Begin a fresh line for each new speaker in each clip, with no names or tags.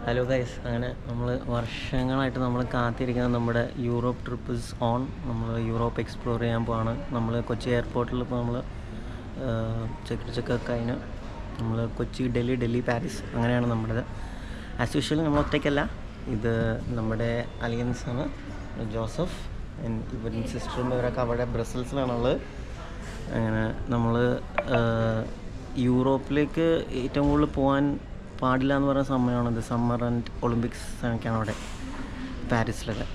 Hello guys, അങ്ങനെ നമ്മൾ വർഷങ്ങളായിട്ട് നമ്മൾ കാത്തിരിക്കുന്ന നമ്മുടെ യൂറോപ്പ് ട്രിപ്പ് ഇസ് ഓൺ. നമ്മൾ യൂറോപ്പ് എക്സ്പ്ലോർ ചെയ്യാൻ പോവാണ്. നമ്മൾ കൊച്ചി എയർപോർട്ടിൽ ഇപ്പോൾ നമ്മൾ ചെക്കൊക്കെ കഴിഞ്ഞ് നമ്മൾ കൊച്ചി, ഡൽഹി, പാരീസ് അങ്ങനെയാണ് നമ്മുടേത്. ആസ് യൂഷ്വൽ നമ്മൾ ഒറ്റയ്ക്കല്ല, ഇത് നമ്മുടെ അലിയൻസാണ്. ജോസഫ്, ഇവരും സിസ്റ്ററും ഇവരൊക്കെ അവിടെ ബ്രസൽസിലാണുള്ളത്. അങ്ങനെ നമ്മൾ യൂറോപ്പിലേക്ക് ഏറ്റവും കൂടുതൽ പോകാൻ പാടില്ല എന്ന് പറയുന്ന സമയമാണിത്. സമ്മർ ആൻഡ് ഒളിമ്പിക്സ് ഒക്കെയാണ് അവിടെ പാരീസിലൊക്കെ.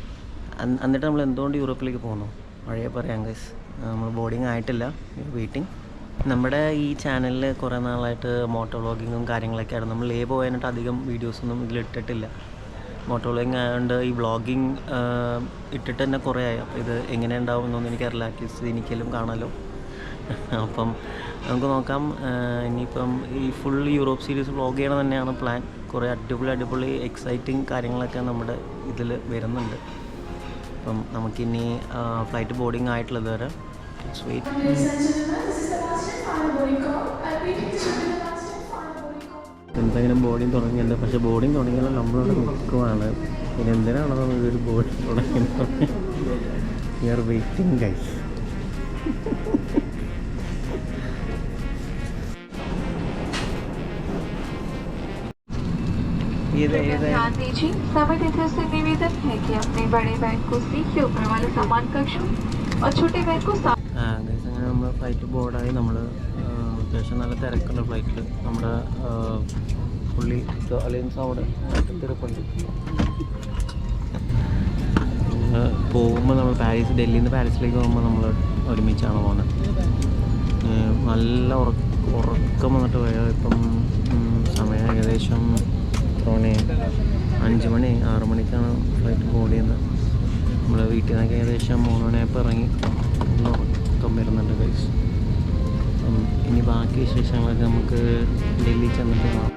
എന്നിട്ട് നമ്മൾ എന്തുകൊണ്ട് യൂറോപ്പിലേക്ക് പോകുന്നു വഴിയെ പറയാം ഗൈസ്. നമ്മൾ ബോർഡിങ് ആയിട്ടില്ല, വെയിറ്റിംഗ്. നമ്മുടെ ഈ ചാനലിൽ കുറേ നാളായിട്ട് മോട്ടോ വ്ളോഗിങ്ങും കാര്യങ്ങളൊക്കെയാണ്. നമ്മൾ പോകാനായിട്ട് അധികം വീഡിയോസൊന്നും ഇതിലിട്ടിട്ടില്ല. മോട്ടോ വ്ളോഗിങ് ആയതുകൊണ്ട് ഈ വ്ളോഗിങ് ഇട്ടിട്ട് തന്നെ കുറേ ആയി. അപ്പോൾ ഇത് എങ്ങനെ ഉണ്ടാവുമെന്നൊന്നും എനിക്കറിയില്ല. അറ്റ്ലീസ്റ്റ് എനിക്കെല്ലാം കാണാമല്ലോ. അപ്പം നമുക്ക് നോക്കാം. ഇനിയിപ്പം ഈ ഫുൾ യൂറോപ്പ് സീരീസ് വ്ളോഗ് ചെയ്യണം തന്നെയാണ് പ്ലാൻ. കുറേ അടിപൊളി എക്സൈറ്റിങ് കാര്യങ്ങളൊക്കെ നമ്മുടെ ഇതിൽ വരുന്നുണ്ട്. അപ്പം നമുക്കിനി ഫ്ലൈറ്റ് ബോർഡിങ് ആയിട്ടുള്ളത് വരെ വെയിറ്റ്. എന്തെങ്കിലും ബോർഡിങ് തുടങ്ങിയിട്ടുണ്ട്, പക്ഷേ ബോർഡിങ് തുടങ്ങിയാലും നമ്മളവിടെ നിൽക്കുവാണ്. പിന്നെ എന്തിനാണോ ഇതൊരു ബോർഡിങ് തുടങ്ങുന്നത്? We are waiting guys.
ध्यान दीजिए, समय देते से निवेदन है कि अपने बड़े बैग को सीट के ऊपर वाले सामान कक्ष और छोटे बैग को
അങ്ങനെ നമ്മൾ ഫ്ലൈറ്റ് ബോർഡായി. നമ്മൾ അത്യാവശ്യം നല്ല തിരക്കുള്ള ഫ്ലൈറ്റിൽ നമ്മുടെ പുള്ളി അലയൻസ് അവിടെ തിരക്കുണ്ട്. പോകുമ്പോൾ നമ്മൾ ഡൽഹിയിൽ നിന്ന് പാരീസിലേക്ക് പോകുമ്പോൾ നമ്മൾ ഒരുമിച്ചാണ് പോകുന്നത്. നല്ല ഉറക്കം വന്നിട്ട് പോയാൽ ഇപ്പം സമയം ഏകദേശം 5 മണി 6 മണിക്കാണ് ഫ്ലൈറ്റ് ബോർഡ് ചെയ്യുന്നത്. നമ്മൾ വീട്ടിൽ നിന്നൊക്കെ ഏകദേശം 3 മണിയായപ്പോൾ ഇറങ്ങി. നല്ല ഉറക്കം വരുന്നുണ്ട് ഗൈസ്. അപ്പം ഇനി ബാക്കി വിശേഷങ്ങളൊക്കെ നമുക്ക് ഡൽഹി ചെന്നിട്ട് കാണാം.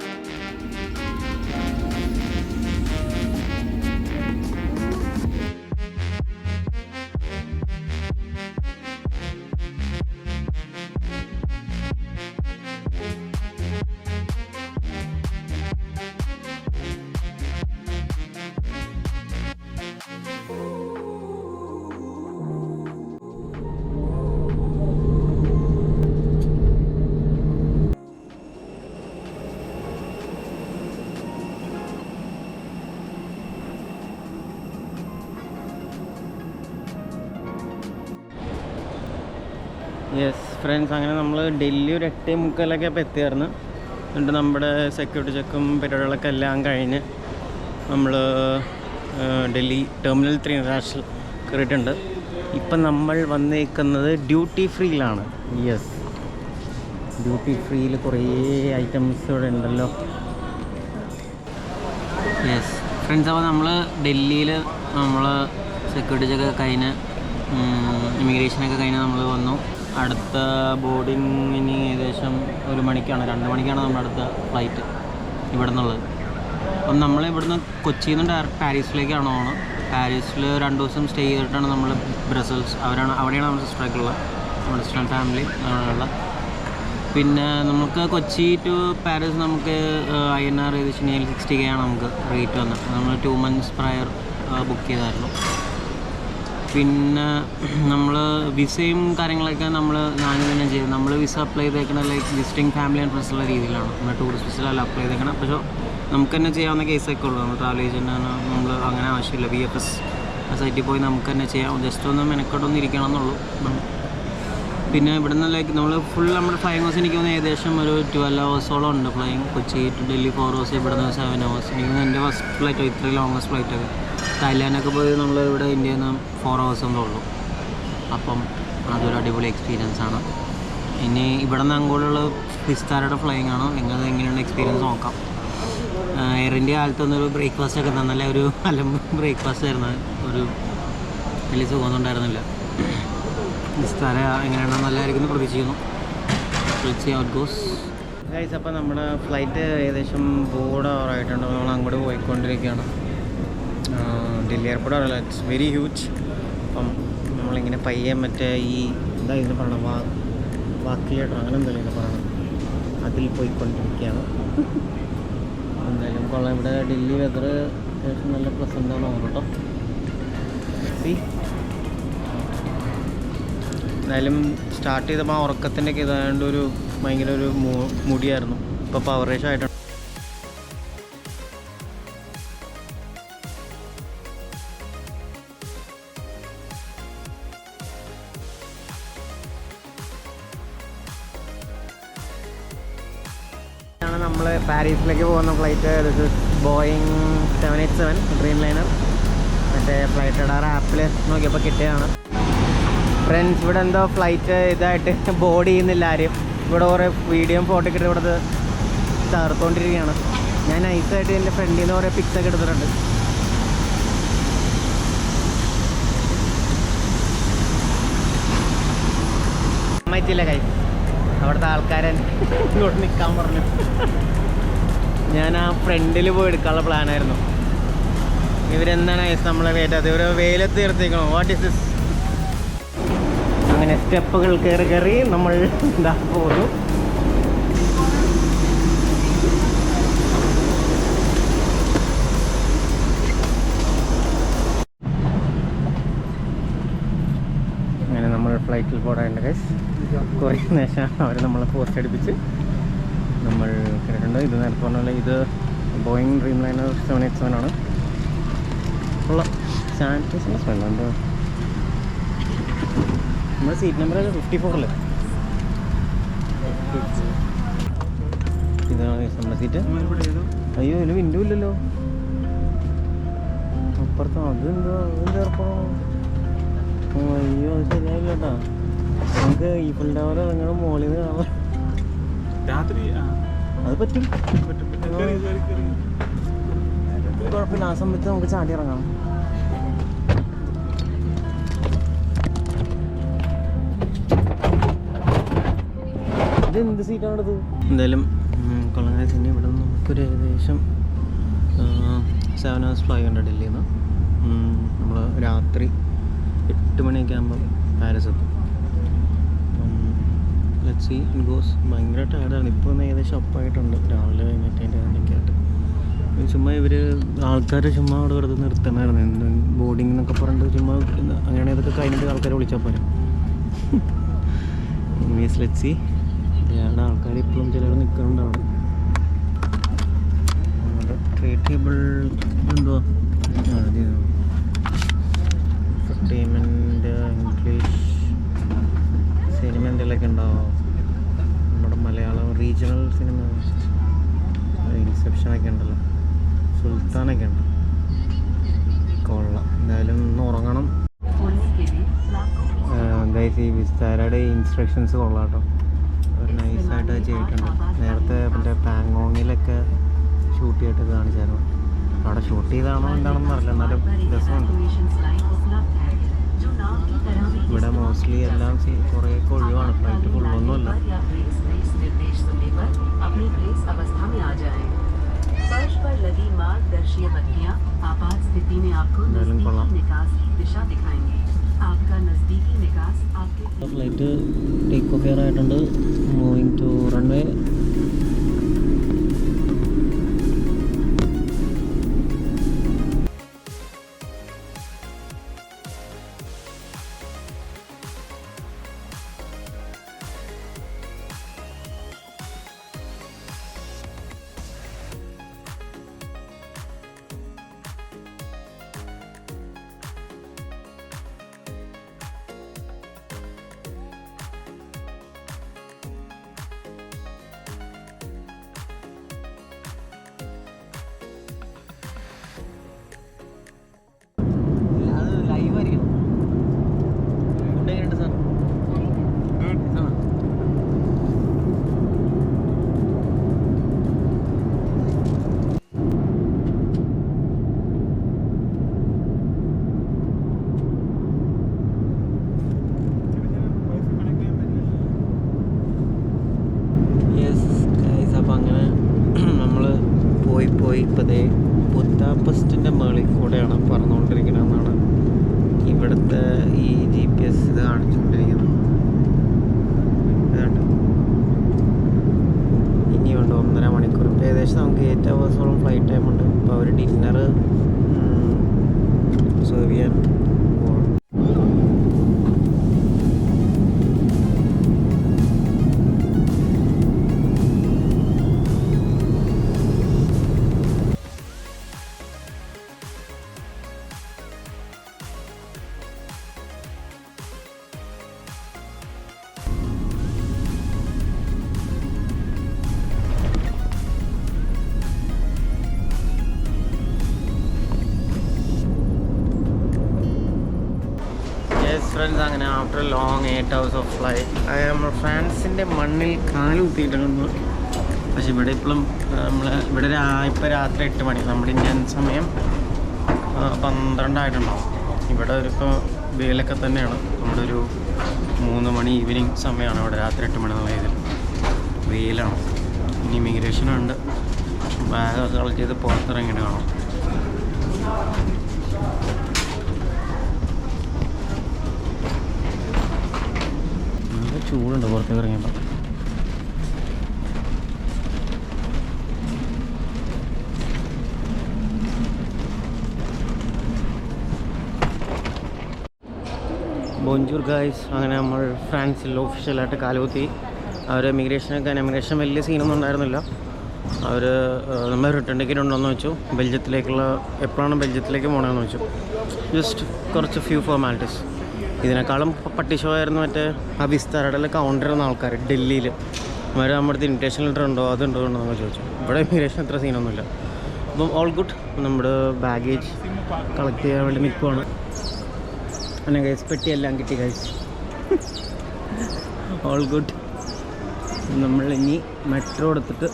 യെസ് ഫ്രണ്ട്സ്, അങ്ങനെ നമ്മൾ ഡൽഹി ഒരു 8:45 അപ്പോൾ എത്തിയായിരുന്നു. എന്നിട്ട് നമ്മുടെ സെക്യൂരിറ്റി ചെക്കും പരിപാടികളൊക്കെ എല്ലാം കഴിഞ്ഞ് നമ്മൾ ഡൽഹി ടെർമിനൽ 3 ഇന്റർനാഷണൽ കയറിയിട്ടുണ്ട്. ഇപ്പം നമ്മൾ വന്നേക്കുന്നത് ഡ്യൂട്ടി ഫ്രീയിലാണ്. യെസ്, ഡ്യൂട്ടി ഫ്രീയിൽ കുറേ ഐറ്റംസ് ഇവിടെ ഉണ്ടല്ലോ. യെസ് ഫ്രണ്ട്സ്, അപ്പോൾ നമ്മൾ ഡൽഹിയിൽ നമ്മൾ സെക്യൂരിറ്റി ചെക്കൊക്കെ കഴിഞ്ഞ് ഇമിഗ്രേഷനൊക്കെ കഴിഞ്ഞ് നമ്മൾ വന്നു. അടുത്ത ബോർഡിങ്ങിന് ഏകദേശം 1 മണിക്കാണ് 2 മണിക്കാണ് നമ്മുടെ അടുത്ത ഫ്ലൈറ്റ് ഇവിടെ നിന്നുള്ളത്. അപ്പം നമ്മൾ ഇവിടുന്ന് കൊച്ചിയിൽ നിന്ന് ഡയറക്റ്റ് പാരീസിലേക്കാണ് പോകുന്നത്. പാരീസിൽ 2 ദിവസം സ്റ്റേ ചെയ്തിട്ടാണ് നമ്മൾ ബ്രസൽസ്, അവിടെയാണ് നമ്മുടെ സിസ്റ്ററൊക്കെ ഉള്ളത്, നമ്മുടെ സിസ്റ്റർ ആൻഡ് ഫാമിലി ഉള്ള. പിന്നെ നമുക്ക് കൊച്ചി ടു പാരീസ് നമുക്ക് INR ഏകദേശം 60K ആണ് നമുക്ക് റേറ്റ് വന്നത്. നമ്മൾ 2 months പ്രയർ ബുക്ക് ചെയ്തായിരുന്നു. പിന്നെ നമ്മൾ വിസയും കാര്യങ്ങളൊക്കെ ഞാൻ തന്നെ ചെയ്തു. നമ്മൾ വിസ അപ്ലൈ ചെയ്തേക്കണത് like visiting family and friends ഉള്ള രീതിയിലാണ്. നമ്മൾ ടൂറിസ്റ്റ് വിസയിലല്ല അപ്ലൈ ചെയ്തേക്കണം. പക്ഷേ നമുക്ക് തന്നെ ചെയ്യാവുന്ന കേസൊക്കെ ഉള്ളൂ. നമ്മൾ ട്രാവൽ ഏജൻറ്റാണ്, നമ്മൾ അങ്ങനെ ആവശ്യമില്ല. VFS സൈറ്റിൽ പോയി നമുക്ക് തന്നെ ചെയ്യാം. ജസ്റ്റ് ഒന്ന് മെനക്കെട്ടൊന്നും ഇരിക്കണം എന്നുള്ളൂ. പിന്നെ ഇവിടെ നിന്ന് ലൈക്ക് നമ്മൾ ഫുൾ നമ്മുടെ ഫ്ലൈങ് ഹവേഴ്സ് എനിക്ക് തോന്നുന്നു ഏകദേശം ഒരു 12 hours ഉണ്ട് flying. Kochi to Delhi 4 hours, ഇവിടെ നിന്ന് 7 hours. എനിക്ക് എൻ്റെ ഫസ്റ്റ് ഫ്ലൈറ്റ് ഇത്രയും ലോങ്ങസ്റ്റ് ഫ്ലൈറ്റൊക്കെ. തായ്ലാൻഡൊക്കെ പോയി നമ്മൾ ഇവിടെ ഇന്ത്യയിൽ നിന്ന് 4 hours ഉള്ളൂ. അപ്പം അതൊരു അടിപൊളി എക്സ്പീരിയൻസ് ആണ്. ഇനി ഇവിടെ നിന്ന് അങ്ങോട്ടുള്ള വിസ്താരയുടെ ഫ്ലൈങ് ആണ്. എങ്ങനെയുണ്ട് എക്സ്പീരിയൻസ് നോക്കാം. എയർ ഇന്ത്യ കാലത്തൊന്നൊരു ബ്രേക്ക്ഫാസ്റ്റൊക്കെ തന്നല്ലേ, ഒരു അലമ്പ് ബ്രേക്ക്ഫാസ്റ്റ് ആയിരുന്നു. ഒരു വലിയ സുഖമൊന്നും ഉണ്ടായിരുന്നില്ല. വിസ്താര എങ്ങനെയാണോ നല്ലതായിരിക്കും പ്രതീക്ഷിക്കുന്നു. ഗൈസ്, അപ്പോൾ നമ്മുടെ ഫ്ലൈറ്റ് ഏകദേശം ബോർഡ് ആവാറായിട്ടുണ്ട്. നമ്മൾ അങ്ങോട്ട് പോയിക്കൊണ്ടിരിക്കുകയാണ്. ഡൽഹി എയർപോർട്ട് അറിയില്ല, ഇറ്റ്സ് വെരി ഹ്യൂജ്. അപ്പം നമ്മളിങ്ങനെ പയ്യെ മറ്റേ ഈ എന്താ ഇതിന് പറയണം, വാക്കിലേട്ടോ അങ്ങനെ എന്തെങ്കിലും പറയണം, അതിൽ പോയിക്കൊണ്ടിരിക്കുകയാണ്. എന്തായാലും കൊള്ളാം. ഇവിടെ ഡൽഹി വെതർ അത്യാവശ്യം നല്ല പ്ലസൻ്റ് ആണ് കേട്ടോ. എന്തായാലും സ്റ്റാർട്ട് ചെയ്തപ്പോൾ ആ ഉറക്കത്തിൻ്റെ ഒക്കെ ഇതായതുകൊണ്ട് ഒരു ഭയങ്കര ഒരു മുടിയായിരുന്നു. ഇപ്പോൾ പവർ റേഷ് ആയിട്ടുണ്ട്. നമ്മൾ പാരീസിലേക്ക് പോകുന്ന flight. This is Boeing 787 dream liner. മറ്റേ ഫ്ലൈറ്റ് റഡാർ ആപ്പിൽ നോക്കിയപ്പോൾ കിട്ടിയതാണ്. ഫ്രണ്ട്സ്, ഇവിടെ എന്തോ ഫ്ലൈറ്റ് ഇതായിട്ട് ബോർഡ് ചെയ്യുന്നില്ല ആരും. ഇവിടെ കുറേ വീഡിയോയും ഫോട്ടോ ഒക്കെ ഇവിടെ തകർത്തുകൊണ്ടിരിക്കുകയാണ്. ഞാൻ നൈസായിട്ട് എൻ്റെ ഫ്രണ്ടിൽ നിന്ന് കുറേ പിക്സൊക്കെ എടുത്തിട്ടുണ്ട്. സമ്മതിച്ചില്ല കൈ, അവിടുത്തെ ആൾക്കാരൻ ഇങ്ങോട്ട് നിൽക്കാൻ പറഞ്ഞു. ഞാൻ ആ ഫ്രണ്ടിൽ പോയി എടുക്കാനുള്ള പ്ലാനായിരുന്നു. ഇവരെന്താണ് നമ്മളെ വേറ്റത്, ഇവർ വെയിലത്ത് തീർത്തിക്കണോ? What is this? അങ്ങനെ സ്റ്റെപ്പുകൾ കയറി നമ്മൾ എന്താ പോകുന്നു. അങ്ങനെ നമ്മൾ ഫ്ലൈറ്റിൽ പോടാറുണ്ട് ഗൈസ്. കുറേ നേരം അവർ നമ്മളെ പോസ്റ്റ് അടുപ്പിച്ച് നമ്മൾ കയറിയിട്ടുണ്ട്. ഇത് നേരത്തെ പറഞ്ഞ പോലെ ഇത് ബോയിങ് ഡ്രീം ലൈനർ 787 ആണ്. ഉള്ള സാനിറ്റൈസറിൻ്റെ സ്മെല്ല് എന്താ? നമ്മുടെ സീറ്റ് നമ്പർ 54 അല്ലേ? ഇതാണ് നമ്മുടെ സീറ്റ്. അയ്യോ, ഇതിൽ വിൻഡോ ഇല്ലല്ലോ. അപ്പുറത്ത് അതെന്തോ ഏർപ്പാടോ? അയ്യോ, അത് ശരിയായില്ല കേട്ടോ. നമുക്ക് ഈഫൽ ടവർ നിങ്ങളുടെ മുകളിൽ നിന്ന് കാണാം. അത് പറ്റും, കുഴപ്പമില്ല. ആ സമയത്ത് നമുക്ക് ചാടി ഇറങ്ങാം. ഇത് എന്ത് സീറ്റാണത്? എന്തായാലും കൊള്ളാൻ ഇവിടെ നിന്ന് നമുക്കൊരു ഏകദേശം 7 hours ഫ്ലൈ ഉണ്ട് ഡൽഹിയിൽ നിന്ന്. നമ്മൾ രാത്രി 8 മണിയൊക്കെ ആകുമ്പോൾ പാരീസ് എത്തും. അപ്പം ലെറ്റ്സ് സീ ഇറ്റ് ഗോസ്. ഭയങ്കര ടയർഡാണ്. ഇപ്പോൾ ഒന്ന് ഏകദേശം ഒപ്പായിട്ടുണ്ട്. രാവിലെ കഴിഞ്ഞിട്ട് അതിൻ്റെയൊക്കെ ആയിട്ട് ചുമ്മാ ഇവർ ആൾക്കാർ ചുമ്മാ അവിടെ വെറുതെ നിർത്തണമായിരുന്നു. ബോർഡിങ് എന്നൊക്കെ പറഞ്ഞിട്ട് ചുമ്മാ അങ്ങനെ ഇതൊക്കെ കഴിഞ്ഞിട്ട് ആൾക്കാരെ വിളിച്ചാൽ പോരാ. Means let's see. അവിടെ ആൾക്കാർ ഇപ്പോഴും ചിലർ നിൽക്കുന്നുണ്ട് അവിടെ. ട്രീറ്റബിൾ എന്തോ എൻ്റർടൈൻമെൻറ്റ് ഇംഗ്ലീഷ് സിനിമ എന്തെങ്കിലുമൊക്കെ ഉണ്ടാവും. നമ്മുടെ മലയാളം റീജിയണൽ സിനിമ ഇൻസെപ്ഷനൊക്കെ ഉണ്ടല്ലോ, സുൽത്താനൊക്കെ ഉണ്ട്. കൊള്ളാം. എന്തായാലും ഒന്ന് ഉറങ്ങണം ഗൈസ്. ഈ വിസ്താരയുടെ ഇൻസ്ട്രക്ഷൻസ് കൊള്ളാം കേട്ടോ. ഒരു നൈസായിട്ട് ചെയ്തിട്ടുണ്ട്. നേരത്തെ മറ്റേ പാങ്ങോങ്ങിലൊക്കെ ഷൂട്ട് ചെയ്തിട്ട് കാണിച്ചായിരുന്നു. അവിടെ ഷൂട്ട് ചെയ്താണോ എന്താണെന്ന് അറിയില്ല, എന്നാലും രസമുണ്ട്. ഇവിടെ മോസ്റ്റ്ലി എല്ലാം കുറേയൊക്കെ ഒഴിവാണ്. ഫ്ലൈറ്റ് ഫുള്ളൊന്നുമല്ല. എന്തായാലും കൊള്ളാം. ഫ്ലൈറ്റ് ടേക്ക് ഓഫ് ചെയ്യാറായിട്ടുണ്ട്. Moving to runway. ഇപ്പോഴേ ബുദാപെസ്റ്റിൻ്റെ മുകളിൽ കൂടെയാണ് പറന്നുകൊണ്ടിരിക്കണമെന്നാണ് ഇവിടുത്തെ ഈ GPS ഇത് കാണിച്ചുകൊണ്ടിരിക്കുന്നത്. ഇനി ഉണ്ട്, 1.5 മണിക്കൂർ. ഏകദേശം നമുക്ക് 8 hours ഫ്ലൈറ്റ് ടൈം ഉണ്ട്. അപ്പോൾ അവർ ഡിന്നർ സെർവ് ചെയ്യാൻ പോകണം. ഫ്രണ്ട്സ്, അങ്ങനെ after long 8 hours of flight നമ്മൾ ഫ്രാൻസിൻ്റെ മണ്ണിൽ കാലുകുത്തിയിട്ടുണ്ട്. പക്ഷെ ഇവിടെ ഇപ്പോഴും ഇവിടെ ഇപ്പോൾ രാത്രി 8 മണി, നമ്മുടെ ഇന്ത്യൻ സമയം 12 ആയിട്ടുണ്ടാവും. ഇവിടെ ഇപ്പോൾ വെയിലൊക്കെ തന്നെയാണ്. നമ്മുടെ ഒരു 3 മണി ഈവനിങ് സമയമാണ് ഇവിടെ, രാത്രി 8 മണി എന്നുള്ള ഇതിൽ വെയിലാണ്. ഇനി ഇമിഗ്രേഷനുണ്ട്, ബാഗ് കളക്ട് ചെയ്ത് പുറത്തിറങ്ങിയിട്ട് കാണാം. ചൂടുണ്ട് പുറത്തേക്ക് ഇറങ്ങിയപ്പോൾ. ബോൺജൂർ ഗായ്സ്, അങ്ങനെ നമ്മൾ ഫ്രാൻസിൽ ഒഫീഷ്യലായിട്ട് കാലുകുത്തി. അവർ ഇമിഗ്രേഷൻ വലിയ സീനൊന്നും ഉണ്ടായിരുന്നില്ല. അവർ നമ്മൾ റിട്ടേൺ ടിക്കറ്റ് ഉണ്ടോയെന്ന് വെച്ചു. ബെൽജിയത്തിലേക്കുള്ള എപ്പോഴാണ് ബെൽജിയത്തിലേക്ക് പോകണമെന്ന് വെച്ചു. ജസ്റ്റ് കുറച്ച് ഫ്യൂ ഫോർമാലിറ്റീസ്. ഇതിനേക്കാളും പട്ടി ഷോ ആയിരുന്നു മറ്റേ ആ വിസ്താരയുടെ കൗണ്ടർ ചെയ്യുന്ന ആൾക്കാർ ഡൽഹിയിൽ. അവർ നമ്മുടെ അടുത്ത് ഇൻവിറ്റേഷൻ ലെറ്റർ ഉണ്ടോ അതുണ്ടോ എന്നൊക്കെ ചോദിച്ചു. ഇവിടെ ഇമിഗ്രേഷൻ അത്ര സീനൊന്നുമില്ല. അപ്പം ഓൾ ഗുഡ്. നമ്മുടെ ബാഗേജ് കളക്ട് ചെയ്യാൻ വേണ്ടി നിൽക്കുവാണ്. അങ്ങനെ ഗൈസ് പെട്ടിയെല്ലാം കിട്ടി ഗൈസ്. All good. നമ്മൾ ഇനി മെട്രോ എടുത്തിട്ട്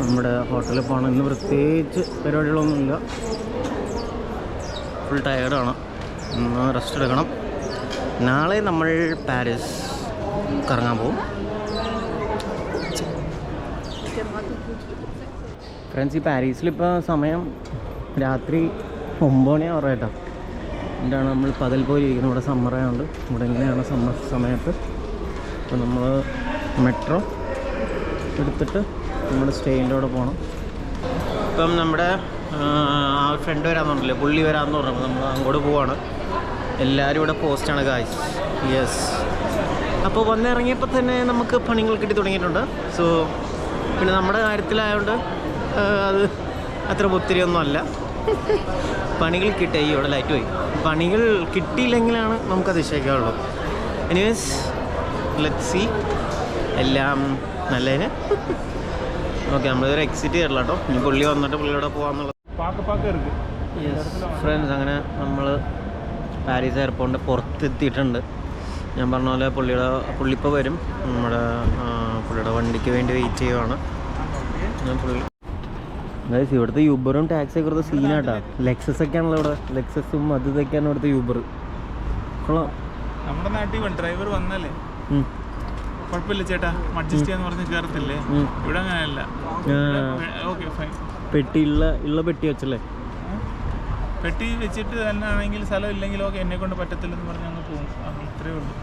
നമ്മുടെ ഹോട്ടലിൽ പോകണം. ഇന്ന് പ്രത്യേകിച്ച് പരിപാടികളൊന്നുമില്ല. ഫുൾ ടയർഡാണ്. ഇന്ന് റെസ്റ്റ് എടുക്കണം. നാളെ നമ്മൾ പാരീസ് കറങ്ങാൻ പോകും. ഫ്രണ്ട്സ്, ഈ പാരീസിലിപ്പോൾ സമയം രാത്രി 9 മണിയാവാറായിട്ടാണ്. എന്താണ് നമ്മൾ പകൽ പോയി ഇരിക്കുന്നത്. ഇവിടെ സമ്മറായതുകൊണ്ട് ഇവിടെ ഇങ്ങനെയാണ് സമ്മർ സമയത്ത്. അപ്പോൾ നമ്മൾ മെട്രോ എടുത്തിട്ട് നമ്മുടെ സ്റ്റേയിൻ്റെ അവിടെ പോകണം. ഇപ്പം നമ്മുടെ ആ ഫ്രണ്ട് വരാമെന്നുണ്ടല്ലോ, പുള്ളി വരാമെന്ന് പറഞ്ഞപ്പോൾ നമ്മൾ അങ്ങോട്ട് പോവാണ്. എല്ലാവരും ഇവിടെ പോസ്റ്റാണ് ഗായ്സ്. യെസ്. അപ്പോൾ വന്നിറങ്ങിയപ്പോൾ തന്നെ നമുക്ക് പണികൾ കിട്ടി തുടങ്ങിയിട്ടുണ്ട്. സോ പിന്നെ നമ്മുടെ കാര്യത്തിലായതുകൊണ്ട് അത് അത്ര ഒത്തിരിയൊന്നും അല്ല. പണികൾ കിട്ടി. ഇവിടെ ലൈറ്റ് പോയി. പണികൾ കിട്ടിയില്ലെങ്കിലാണ് നമുക്ക് അതിശയിക്കാനുള്ളൂ. Anyways, let's see. എല്ലാം നല്ലതിന്. ഓക്കെ, നമ്മളിതൊരു എക്സിറ്റ് ചെയ്തില്ല കേട്ടോ. ഇനി പുള്ളി വന്നിട്ട് പുള്ളിയോടെ പോകാമെന്നുള്ളത്. യെസ് ഫ്രണ്ട്സ്, അങ്ങനെ നമ്മൾ പാരീസ് എയർപോർട്ടിൻ്റെ പുറത്തെത്തിയിട്ടുണ്ട്. ഞാൻ പറഞ്ഞ പോലെ പുള്ളി ഇപ്പോൾ വരും. പുള്ളിയുടെ വണ്ടിക്ക് വേണ്ടി വെയിറ്റ് ചെയ്യുവാണ്. ഗൈസ്, ഇവിടുത്തെ യൂബറും ടാക്സിയൊക്കെ ഇവിടുത്തെ സീനാട്ടാ. ലെക്സസ് ഒക്കെയാണല്ലോ ഇവിടെ. ലെക്സസും അത് ഇതൊക്കെയാണ് ഇവിടുത്തെ യൂബർ. കൊള്ളാം.
നമ്മുടെ നാട്ടിൽ ഡ്രൈവർ വന്നല്ലേ കുഴപ്പമില്ല ചേട്ടാ, അഡ്ജസ്റ്റ് ചെയ്യാന്ന് പറഞ്ഞ് കയറത്തില്ലേ. ഇവിടെ അങ്ങനെയല്ല. Okay fine.
പെട്ടി ഉള്ള പെട്ടി വെച്ചല്ലേ.
പെട്ടി വെച്ചിട്ട് തന്നെ ആണെങ്കിൽ സ്ഥലം ഇല്ലെങ്കിൽ ഓക്കെ എന്നെ കൊണ്ട് പറ്റത്തില്ലെന്ന് പറഞ്ഞ് അങ്ങ് പോകും. ഇത്രയേ ഉള്ളൂ.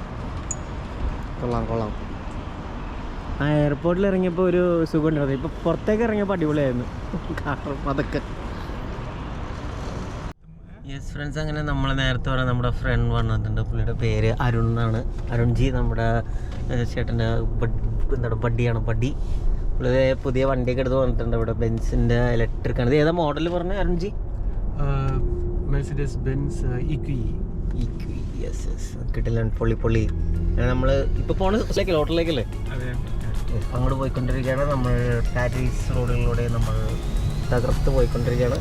കൊള്ളാം. ആ എയർപോർട്ടിൽ ഇറങ്ങിയപ്പോൾ ഒരു സുഖം ഉണ്ടായിരുന്നു. ഇപ്പോൾ പുറത്തേക്ക് ഇറങ്ങിയപ്പോൾ അടിപൊളിയായിരുന്നു. കാരണം അതൊക്കെ. യെസ് ഫ്രണ്ട്സ്, അങ്ങനെ നമ്മൾ നേരത്തെ പറഞ്ഞ നമ്മുടെ ഫ്രണ്ട് വന്നിട്ടുണ്ട്. പുള്ളിയുടെ പേര് അരുൺ എന്നാണ്. അരുൺജി നമ്മുടെ ചേട്ടൻ്റെ ബഡ്ഡിയാണ്. ബഡ്ഡി പുള്ളി പുതിയ വണ്ടിയൊക്കെ എടുത്ത് വന്നിട്ടുണ്ട്. ഇവിടെ ബെൻസിൻ്റെ ഇലക്ട്രിക് ആണ്. ഇത് ഏതാ മോഡൽ പറഞ്ഞത് അരുൺജി?
മെർസിഡസ് ബെൻസ് ഇക്വി.
യെസ്. കിട്ടില്ല. പൊള്ളി. നമ്മൾ ഇപ്പോൾ പോണ ഹോട്ടലിലേക്കല്ലേ? അങ്ങോട്ട് പോയിക്കൊണ്ടിരിക്കുകയാണ്. നമ്മൾ പാരീസ് റോഡുകളിലൂടെ നമ്മൾ തകർത്ത് പോയിക്കൊണ്ടിരിക്കുകയാണ്.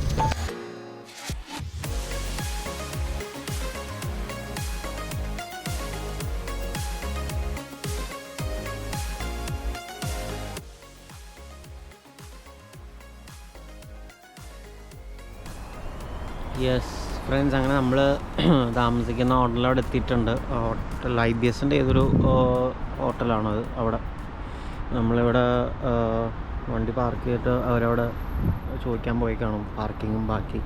യെസ് ഫ്രണ്ട്സ്, അങ്ങനെ നമ്മൾ താമസിക്കുന്ന ഹോട്ടലിൽ അവിടെ എത്തിയിട്ടുണ്ട്. ഹോട്ടൽ IBSൻ്റെ ഏതൊരു ഹോട്ടലാണത്. അവിടെ നമ്മളിവിടെ വണ്ടി പാർക്ക് ചെയ്തിട്ട് അവരവിടെ ചോദിക്കാൻ പോയി കാണും പാർക്കിങ്ങും ബാക്കി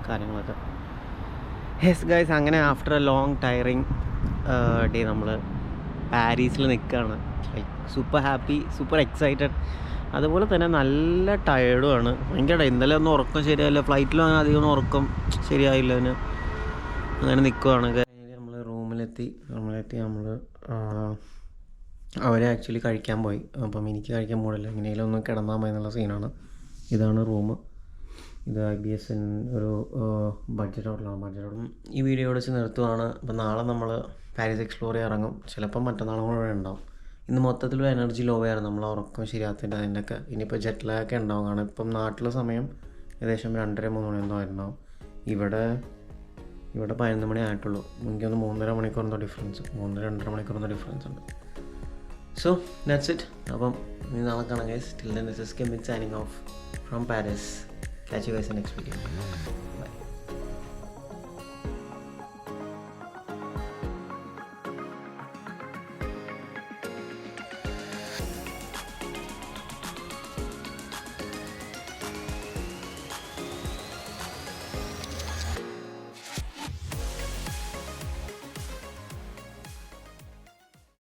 കാര്യങ്ങളൊക്കെ. യെസ് ഗൈസ്, അങ്ങനെ after A long tiring day നമ്മൾ പാരീസിൽ നിൽക്കുകയാണ്. Like super happy, super excited. അതുപോലെ തന്നെ നല്ല ടയേർഡുമാണ്. ഭയങ്കര ഇന്നലെ ഒന്നും ഉറക്കം ശരിയായില്ല, ഫ്ലൈറ്റിലും അങ്ങനെ അധികം ഉറക്കം ശരിയായില്ല. അങ്ങനെ നിൽക്കുവാണ്. നമ്മൾ റൂമിലെത്തി നമ്മൾ അവരെ ആക്ച്വലി കഴിക്കാൻ പോയി. അപ്പം എനിക്ക് കഴിക്കാൻ പോകില്ല, എങ്ങനെയെങ്കിലും ഒന്ന് കിടന്നാൽ മതി എന്നുള്ള സീനാണ്. ഇതാണ് റൂം. ഇത് IBS ഒരു ബഡ്ജറ്റ് ഹോട്ടലാണ്. ഈ വീഡിയോ വെച്ച് നിർത്തുവാണ്. അപ്പം നാളെ നമ്മൾ പാരീസ് എക്സ്പ്ലോർ ചെയ്യാൻ ഇറങ്ങും. ചിലപ്പം മറ്റന്നാളും കൂടെ ഉണ്ടാവും. ഇന്ന് മൊത്തത്തിലൊരു എനർജി ലോ ആയിരുന്നു, നമ്മൾ ഉറക്കം ശരിയാത്തിൻ്റെ അതിൻ്റെയൊക്കെ. ഇനിയിപ്പോൾ ജെറ്റ് ലാഗൊക്കെ ഉണ്ടാവും. കാരണം ഇപ്പം നാട്ടിലെ സമയം ഏകദേശം 2:30-3 മണിയൊന്നും ആയിട്ടുണ്ടാവും. ഇവിടെ 11 മണി ആയിട്ടുള്ളൂ. എനിക്കൊന്ന് 3.5 മണിക്കൂറിൻ്റെ ഡിഫറൻസ്, 3-2.5 മണിക്കൂറിൻ്റെ ഡിഫറൻസ് ഉണ്ട്. So that's it. അപ്പം ഇനി നാളെ കാണാം guys. Till then this is Kemin signing off from Paris. Catch you guys in the next video. Bye.